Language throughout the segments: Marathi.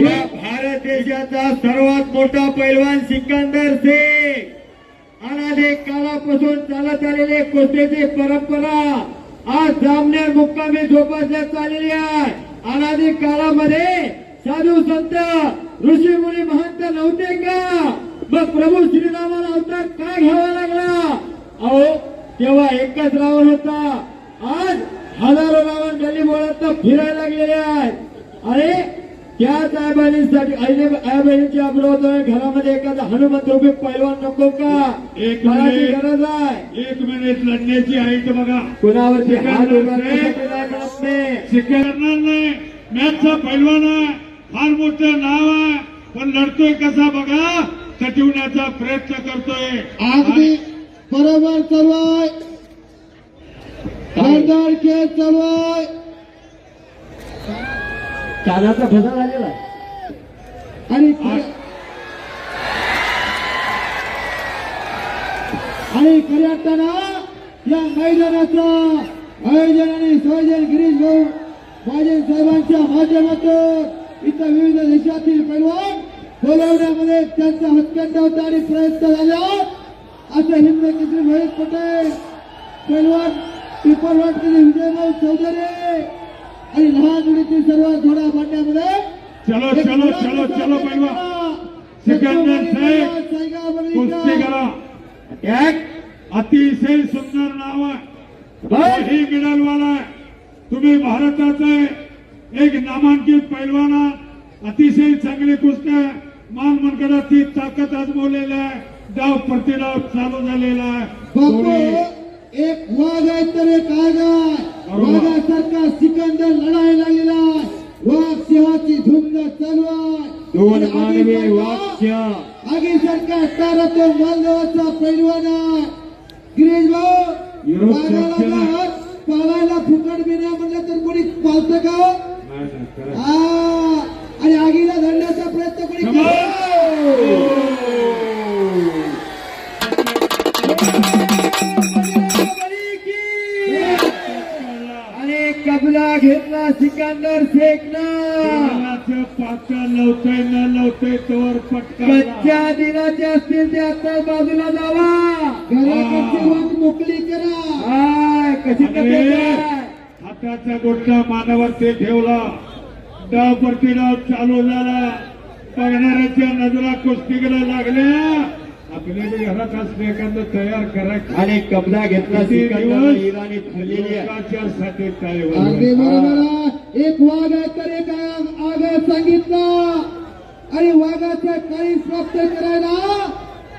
या भारत देशाचा सर्वात मोठा पैलवान सिकंदर शेख अनादी काळापासून चालत आलेले कुस्तीची परंपरा आज जामनेर मुक्कामी जोपासण्यात आलेली आहे. अनादी काळामध्ये साधू संत ऋषी मुनी महंत नव्हते का? मग प्रभू श्रीरामाला अवतार का घ्यावा लागला? अहो तेव्हा एकच रावण होता. आज हजारो रावण गल्ली बोळात फिरायला लागलेले आहेत. अरे त्याच आई बहिणीच्या अमरावती घरामध्ये एखादा हनुमंत रूपी पैलवान नको का? एक गरज आहे. 1 मिनिट लढण्याची आहे तर बघा कुणावरती हात उभा शिकणार नाही. मॅचचा पैलवान आहे, फार मोठं नाव आहे, पण लढतोय कसा बघा, कटवण्याचा प्रयत्न करतोय. अगदी बरोबर चालू आहे. जोरदार खेळ चालू आहे. कानाचा फसा झालेला आणि खऱ्या अर्थानं या मैदानाचं आयोजन आणि संयोजन गिरीश भाऊ महाजन साहेबांच्या माध्यमातून इथं विविध देशातील पैलवान बोलवण्यामध्ये त्यांचा हत्कंडा होता आणि प्रयत्न झाला. असं हिंद केसरी महेश पटेल पैलवान पिपरवाड केले विजयभाऊ चौधरी आणि लहान मुलीतील सर्व घोडा बांधण्यामध्ये चलो चलो चलो चलो पैलवान सिकंदर शेख कुस्ती करा. एक अतिशय सुंदर नाव आहे, ही मेडलवाला आहे. तुम्ही भारताचे एक नामांकित पैलवान आहात. अतिशय चांगली कुस्ती आहे. मान मनकडा ती ताकद आजमवलेली आहे. डाव प्रतिडाव चालू झालेला आहे. एक वाघ आहे तर एक आग आहे. वाघासारखा सिकंदर लढायला लागलेला आहे. वाघ सिंहाची झुंड चालू आहे. दोन मानवी वाक्य आगीसारखा तारातून मालगावचा पैलवान आहे. गिरीश भाऊ वाघाला पाळायला फुकट बी नाही म्हणलं तर कोणी पाळतं का? आणि आगीला धरण्याचा प्रयत्न कोणी आणि कबला घेतला सिकंदर शेखनं. पाचा लवतय न लवतय तोवर पटका कच्च्या दिनाचे असतील ते आता बाजूला जावा. घराकडची वाट मोकळी करा. कशी तब्येत आहे? हाताचा गोष्टा मानावर ते ठेवला. डाव प्रतिडाव चालू झाला. बघणाऱ्याच्या नजरा कुस्तीकडे लागल्या. आपल्या घरात असले एखादं तयार करायचं आणि कब्जा घेतला सिकंदर इराणी ठरलेली आहे. साठी काय अगदी बरोबर आहे. एक वाघ आहे तर एक आग सांगितलं आणि वाघाच्या काही प्राप्त करायला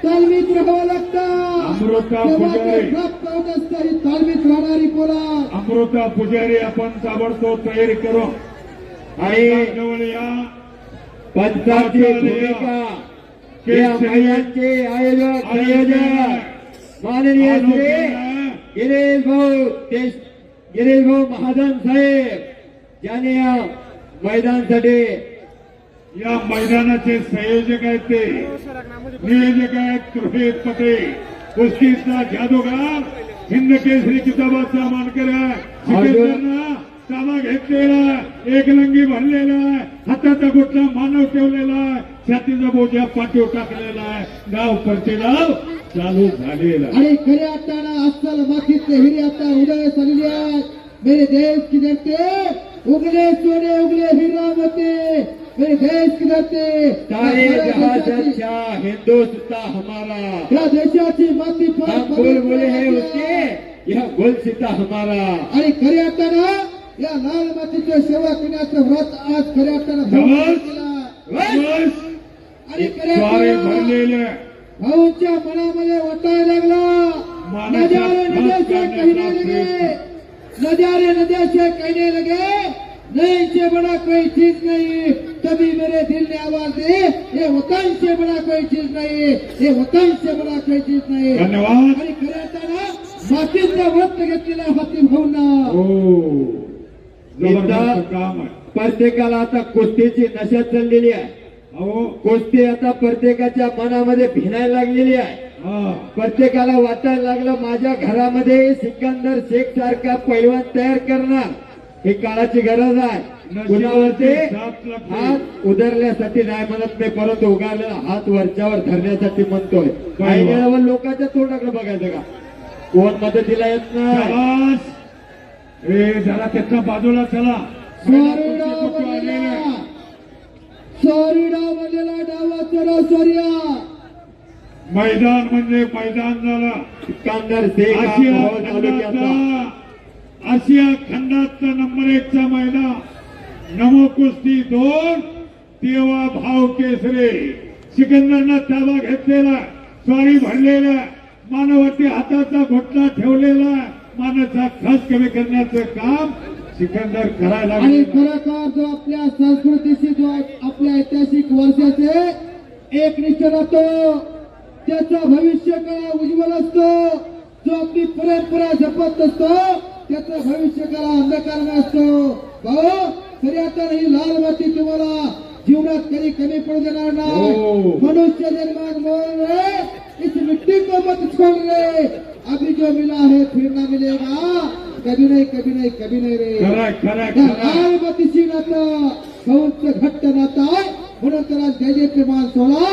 तालमीत राहावं लागतं. अमृता पुजारी प्राप्त होत असतं ही तालमीत राहणारी पोरा. अमृता पुजारी आपण ताबडतोब तयारी करू. आणि जवळ या पंचाची भूमिका या मैदानचे आयोजक संयोजक माननीय श्री गिरीश भाऊ महाजन साहेब ज्याने या मैदानासाठी या मैदानाचे संयोजक आहेत, ते नियोजक आहेत रोहित पटेल. कुस्तीचा जादूगार, हिंद केसरी किताबाचा मानकर आहे. ताबा घेतलेला, एकलंगी भरलेला आहे. हाताचा गोठा मानव ठेवलेला आहे. छातीचा बोजा पाठीवर टाकलेला आहे. डाव प्रतिडाव चालू झालेला. आणि खऱ्या अर्थानं अस्सल मातीतले हिरे आता उदय झालेले आहेत. मेरे देश की धरती उगले सोने उगले हीरा मोती. मेरे देश की धरती सारे जहां अच्छा हिंदुस्तान हमारा. या देशाची माती हम बोल बोले है उसके यह गोल सीता हमारा. आणि खऱ्या अर्थानं या लाल मातीच्या सेवा करण्याचं व्रत आज खऱ्या अर्थानं आणि स्वारे भरलेले भाऊंच्या मनामध्ये वाटायला लागला. नजारे नद्याचे कहने लगे, नजारे नद्याचे कहने लगे, नहीं से बड़ा कोई चीज नहीं. तभी मेरे दिल ने आवाज दी, ये वतन से बड़ा कोई चीज नहीं, ये वतन से बड़ा कोई चीज नहीं. धन्यवाद. आणि खऱ्या अर्थानं मातीचं व्रत घेतलेलं हाती भाऊंना. काम आहे. प्रत्येकाला आता कुस्तीची नशा चाललेली आहे. अहो कुस्ती आता प्रत्येकाच्या मनामध्ये भिनायला लागलेली आहे. प्रत्येकाला वाटायला लागलं माझ्या घरामध्ये सिकंदर शेख सारखा पैलवान तयार करणार. ही काळाची गरज आहे. नशिबाचे कुणावरती साथ लागते. हात उधरण्यासाठी नाही म्हणत नाही, परंतु उगारलेला हात वरच्यावर धरण्यासाठी म्हणतोय. काही वेळेवर लोकांच्या तोंडाकडे बघायचं का, कोण मदतीला येत नाही. शाबास. ए जरा त्याच्या बाजूला चला. सॉरी डाव बनलेला, सॉरी डाव बनलेला, डावाचा डाव सॉरिया. मैदान म्हणजे मैदान झालं. सिकंदर शेख हा आशिया मोहोळ तालुक्याचा खंडातला, आशिया खंडातलं नंबर 1चा मैदान. नमो कुस्ती 2 तेव्हा भाव केसरे. सिकंदरनं ताबा घेतलेला, स्वारी भरलेला, मानवती हाताचा घोटला ठेवलेला, मानाचा खस कमी करण्याचं काम सिकंदर करायला आणि लागला. खरोखर जो आपल्या संस्कृतीशी जो आपल्या ऐतिहासिक वर्षाचे एक निष्ठ राहतो, त्याचं भविष्य काळ उज्ज्वल असतो. जो आपली परंपरा जपत असतो त्याचं भविष्य काळ अंधकार असतो. भाऊ खरी आता ही लाल माती तुम्हाला जीवनात कधी कमी पडू देणार नाही. हो. मनुष्य जन्मात मोल रे, इस मिट्टी को मत छोड़ रे, अभी जो मिला है फिर ना मिलेगा, कभी नहीं कभी नहीं कभी नहीं रे. खरंय खरंय त्या खरंय. लाल मातीशी नातं भाऊंचं घट्ट नातं आहे. म्हणून त्याला जयजयचे मान सोहळा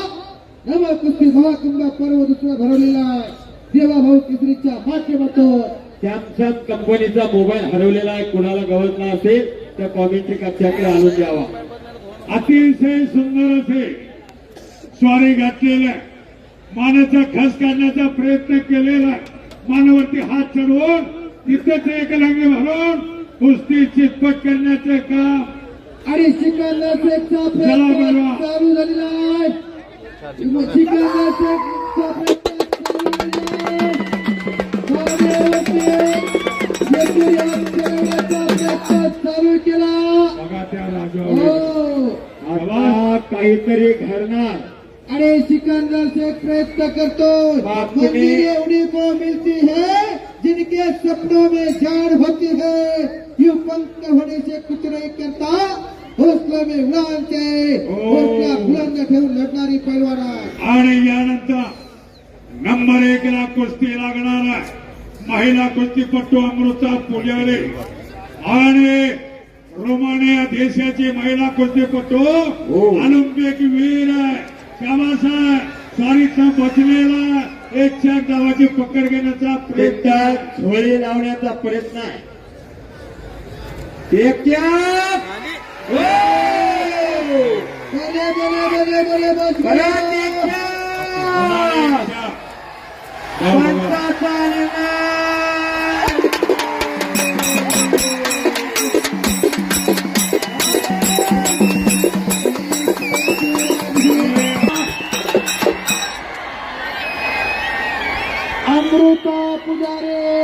नव कुस्ती महाकुंभ पर्व दुसरा भरवलेला आहे. देवा भाऊ केसरीच्या माध्यमातून सॅमसंग कंपनीचा मोबाईल हरवलेला आहे. कुणाला गवसला असेल त्या कॉमेंट्री कक्षाकडे आणून द्यावा. अतिशय सुंदर असे स्वारी घातलेल्या, मानाचा खस काढण्याचा प्रयत्न केलेला, मानावरती हात चढवून तिथेच एक लंगे भरून कुस्ती चितपट करण्याचे काम. आणि सिकंदर शेखचा चला प्रयत्न बलवा. चालू झालेला आहे. सिकंदर शेखचा प्रयत्न चालू झालेला आहे. चालू केला. बघा त्या राजावर. हो. आता काहीतरी घडणार. अरे सिकंदर से प्रयत्न करतो. बापू ने- मंदिर एवढी को मिलती है जिनके सपनों में जान होती है. यूं पंख होने से कुछ नहीं करता, हौसला में उड़ान से हौसला बुलंद ठेवून लढणारी पैलवान आहे. आणि यानंतर नंबर 1ला कुस्ती लागणार आहे. महिला कुस्तीपटू अमृता पुजारी आणि रोमानिया देशाची महिला कुस्तीपटू ऑलिम्पिक वीर आहे. शाबास आहे. स्वारीचा बचलेला 1-4 धावाची पकड घेण्याचा प्रयत्न. एकदा झोळी लावण्याचा प्रयत्न आहे. एक चार. हो! बोले बोले बोले बोले बस परत एक चार. पंचाचा निर्णय. अमृता पुजारी.